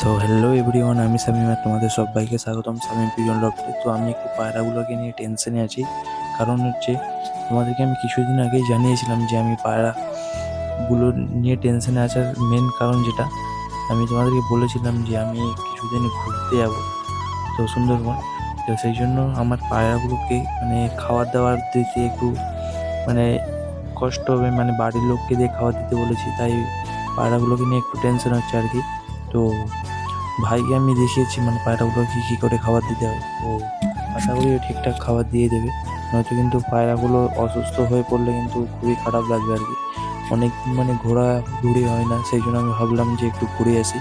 So hello everyone, আমি শামীম আর তোমাদের সবাইকে স্বাগতম শামীম পিজন লফটে। তো আমি একটু পায়রাগুলোকে নিয়ে টেনশনে আছি। কারণ হচ্ছে, তোমাদেরকে আমি কিছুদিন আগেই জানিয়েছিলাম যে আমি পায়রাগুলো নিয়ে টেনশনে আসার মেন কারণ যেটা, আমি তোমাদেরকে বলেছিলাম যে আমি কিছুদিন ঘুরতে যাব তো সুন্দরবন। তো সেই জন্য আমার পায়রাগুলোকে মানে খাবার দাবার দিতে একটু মানে কষ্ট হবে, মানে বাড়ির লোককে দিয়ে খাবার দিতে বলেছি, তাই পায়রাগুলোকে নিয়ে একটু টেনশন হচ্ছে আর কি। তো ভাইকে আমি দেখিয়েছি মানে পায়রাগুলো কী করে খাবার দিতে হয়, তো আশা করি ও ঠিকঠাক খাবার দিয়ে দেবে। নয়তো কিন্তু পায়রাগুলো অসুস্থ হয়ে পড়লে কিন্তু খুবই খারাপ লাগবে আর কি। অনেক মানে ঘোরাঘুরি হয় না, সেই জন্য আমি ভাবলাম যে একটু ঘুরে আসি।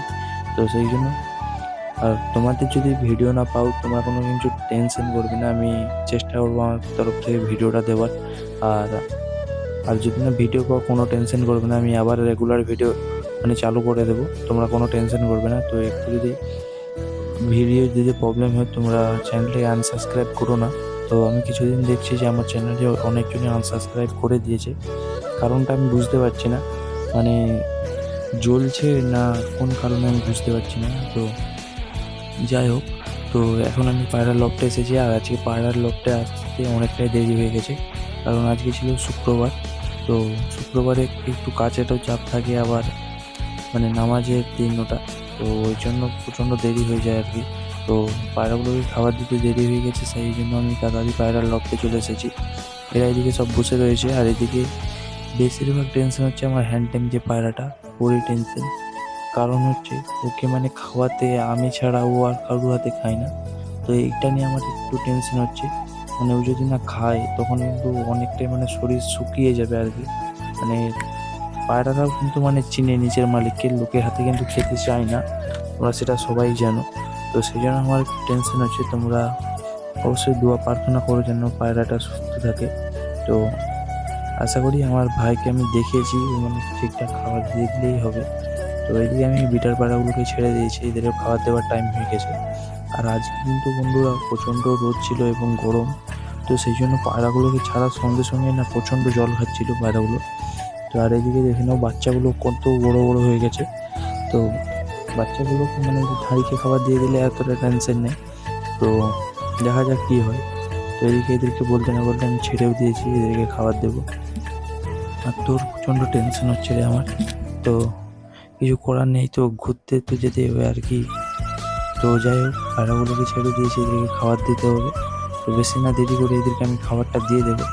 তো সেই জন্য, আর তোমাদের যদি ভিডিও না পাও তোমরা কোনো কিছু টেনশন করবে না, আমি চেষ্টা করবো আমার তরফ থেকে ভিডিওটা দেওয়ার। আর আর যদি না ভিডিও পাও কোনো টেনশন করবে না, আমি আবার রেগুলার ভিডিও মানে চালু করে দেবো, তোমরা কোনো টেনশন করবে না। তো একটু যদি ভিডিও যদি প্রবলেম হয় তোমরা চ্যানেলটাকে আনসাবস্ক্রাইব করো না। তো আমি কিছুদিন দেখছি যে আমার চ্যানেলটি অনেকজনই আনসাবস্ক্রাইব করে দিয়েছে, কারণটা আমি বুঝতে পারছি না, মানে জ্বলছে না কোন কারণে আমি বুঝতে পারছি না। তো যাই হোক, তো এখন আমি পায়রার লফটে এসেছি, আর আজকে পায়রার লফটে আসতে অনেকটাই দেরি হয়ে গেছে, কারণ আজকে ছিল শুক্রবার। তো শুক্রবারে একটু কাজেরও চাপ থাকে, আবার মানে নামাজের দিন ওটা, তো ওই জন্য প্রচণ্ড দেরি হয়ে যায় আর কি। তো পায়রাগুলোকে খাবার দিতে দেরি হয়ে গেছে, সেই জন্য আমি তাড়াতাড়ি পায়রার লফটে চলে এসেছি। এরা এদিকে সব বসে রয়েছে, আর এদিকে বেশিরভাগ টেনশন হচ্ছে আমার হ্যান্ডটেম যে পায়রাটা, ওরই টেনশন। কারণ হচ্ছে ওকে মানে খাওয়াতে আমি ছাড়া ও আর কারোর হাতে খায় না। তো এইটা নিয়ে আমার একটু টেনশন হচ্ছে, মানে ও যদি না খায় তখন কিন্তু অনেকটাই মানে শরীর শুকিয়ে যাবে আর কি। মানে পায়রাটাও কিন্তু মানে চিনে নিজের মালিককে, লোকের হাতে কিন্তু খেতে চায় না, তোমরা সেটা সবাই জানো। তো সেই জন্য আমার একটু টেনশন হচ্ছে। তোমরা অবশ্যই দোয়া প্রার্থনা করো যেন পায়রাটা সুস্থ থাকে। তো আশা করি আমার ভাইকে আমি দেখিয়েছি, ও মানে ঠিকঠাক খাবার দিয়ে দিলেই হবে। তো এইদিকে আমি বিটার পায়রাগুলোকে ছেড়ে দিয়েছি, এদেরও খাবার দেওয়ার টাইম হয়ে গেছে। আর আজকে কিন্তু বন্ধুরা প্রচণ্ড রোদ ছিল এবং গরম, তো সেই জন্য পায়রাগুলোকে ছাড়ার সঙ্গে সঙ্গে না প্রচণ্ড জল খাচ্ছিল পায়রাগুলো। তো আর এদিকে দেখে নাও বাচ্চাগুলো কত বড় বড় হয়ে গেছে। তো বাচ্চাগুলোকে মানে হাঁড়িকে খাবার দিয়ে দিলে এতটা টেনশন নেই। তো দেখা যাক কী হয়। তো এদিকে এদেরকে বলতে না বলতে আমি ছেড়েও দিয়েছি, এদেরকে খাবার দেবো। আর তোর প্রচণ্ড টেনশন হচ্ছে রে আমার। তো কিছু করার নেই, তো ঘুরতে তো যেতে হবে আর কি। তো যাই হোক, পায়রাগুলোকে ছেড়ে দিয়েছি, এদেরকে খাবার দিতে হবে। তো বেশি না দেরি করে এদেরকে আমি খাবারটা দিয়ে দেবো।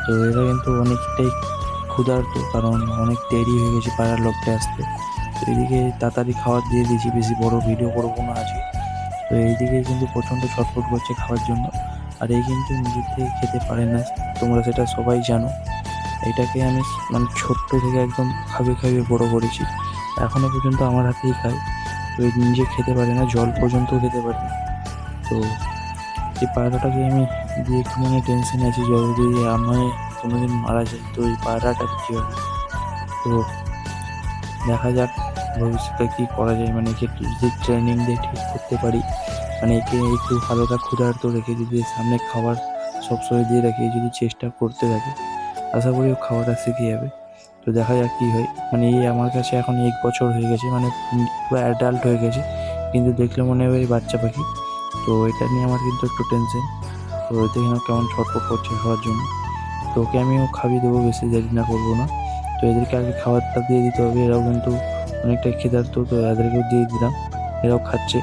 তো এরা কিন্তু অনেকটাই ক্ষুধার্ত, কারণ অনেক দেরি হয়ে গেছে পায়রার লফটে আসতে। তো এদিকে তাড়াতাড়ি খাবার দিয়ে দিয়েছি, বেশি বড় ভিডিও করবো না আজকে। তো এইদিকে কিন্তু প্রচণ্ড ছটফট করছে খাওয়ার জন্য। আর এই কিন্তু নিজের থেকে খেতে পারে না, তোমরা সেটা সবাই জানো। এটাকে আমি মানে ছোট্ট থেকে একদম খাবে খাবে বড় করেছি, এখনো পর্যন্ত আমার হাতেই খায়। তো এই নিজে খেতে পারে না, জল পর্যন্ত খেতে পারে না। তো এই পায়রাটাকে আমি দিয়ে একটু মানে টেনশনে আছি, যদি আমি কোনোদিন মারা যায় তো এই পায়রাটার কী হবে। তো দেখা যাক ভবিষ্যতে কী করা যায়, মানে একে একটু যদি ট্রেনিং দিয়ে ঠিক করতে পারি, মানে একে একটু হালকা ক্ষুধার্ত রেখে যদি সামনে খাবার সবসময় দিয়ে রাখি, যদি চেষ্টা করতে থাকি আশা করি ও খাওয়াটা শিখে যাবে। তো দেখা যাক কী হয়। মানে এই আমার কাছে এখন 1 বছর হয়ে গেছে, মানে পুরো অ্যাডাল্ট হয়ে গেছে, কিন্তু দেখলে মনে হবে এই বাচ্চা পাখি। তো এটা নিয়ে আমার কিন্তু একটু টেনশন। তো দেখি না কেমন ছটফট করছে খাওয়ার জন্য। তো ওকে আমিও খাইয়ে দেবো, বেশি দেরি না করবো না। তো এদেরকে আগে খাবারটা দিয়ে দিতে হবে, এরাও কিন্তু অনেকটাই ক্ষুধার্ত, তো এদেরকেও দিয়ে দিলাম, এরাও খাচ্ছে।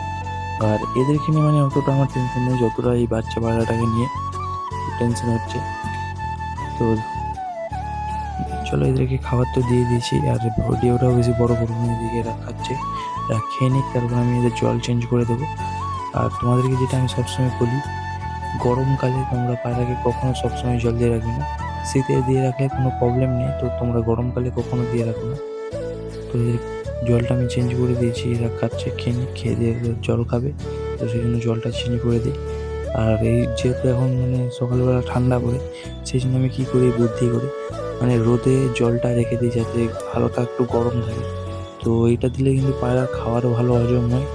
আর এদেরকে নিয়ে মানে অতটা আমার টেনশন নেই যতটা এই বাচ্চা পায়রাটাকে নিয়ে টেনশন হচ্ছে। তো চলো এদেরকে খাবার তো দিয়ে দিয়েছি, আর ভিডিওটাও বেশি বড় করবো না, এদিকে এরা খাচ্ছে, এরা খেয়ে নিক, তারপর আমি এদের জল চেঞ্জ করে দেবো। আর তোমাদেরকে যেটা আমি সবসময় বলি, গরমকালে তোমরা পায়রাকে কখনো সবসময় জল দিয়ে রাখবে না। শীতে দিয়ে রাখলে কোনো প্রবলেম নেই, তো তোমরা গরমকালে কখনো দিয়ে রাখো না। তো এদের জলটা আমি চেঞ্জ করে দিয়েছি, এরা খাচ্ছে, খেয়ে নিক, খেয়ে দিয়ে জল খাবে, তো সেই জন্য জলটা চেঞ্জ করে দিই। আর এই যেহেতু এখন মানে সকালবেলা ঠান্ডা পড়ে, সেই জন্য আমি কী করি বুদ্ধি করি, মানে রোদে জলটা রেখে দিই যাতে হালকা একটু গরম থাকে। তো এইটা দিলে কিন্তু পায়রার খাবারও ভালো হজম হয়,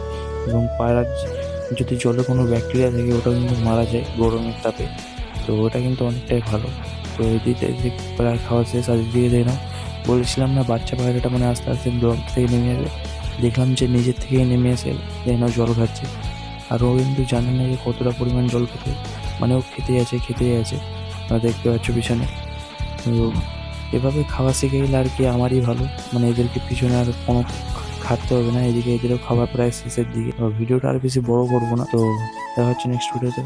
এবং পায়রার যদি জলে কোনো ব্যাকটেরিয়া থাকে ওটাও কিন্তু মারা যায় গরমের তাপে। তো ওটা কিন্তু অনেকটাই ভালো। তো এদিকে প্রায় খাওয়া শেষ, আর এদিকে দেখলাম বলেছিলাম না বাচ্চা পায়রাটা মানে আস্তে আস্তে ব্লক থেকে নেমে যাবে। দেখলাম যে নিজের থেকেই নেমে এসে যেন জল খাচ্ছে। আর ও কিন্তু জানে না যে কতটা পরিমাণ জল খেতে, মানে ও খেতেই আছে খেতেই আছে। দেখতে পাচ্ছ পিছনে। তো এভাবে খাওয়া শিখে গেলে আর কি আমারই ভালো, মানে এদেরকে পিছনে আর কোনো খাটতে হবে না। এদিকে এদেরও খাবার প্রায় শেষের দিকে। ভিডিওটা আর বেশি বড় করবো না, তো দেখা হচ্ছে নেক্সট ভিডিওতে।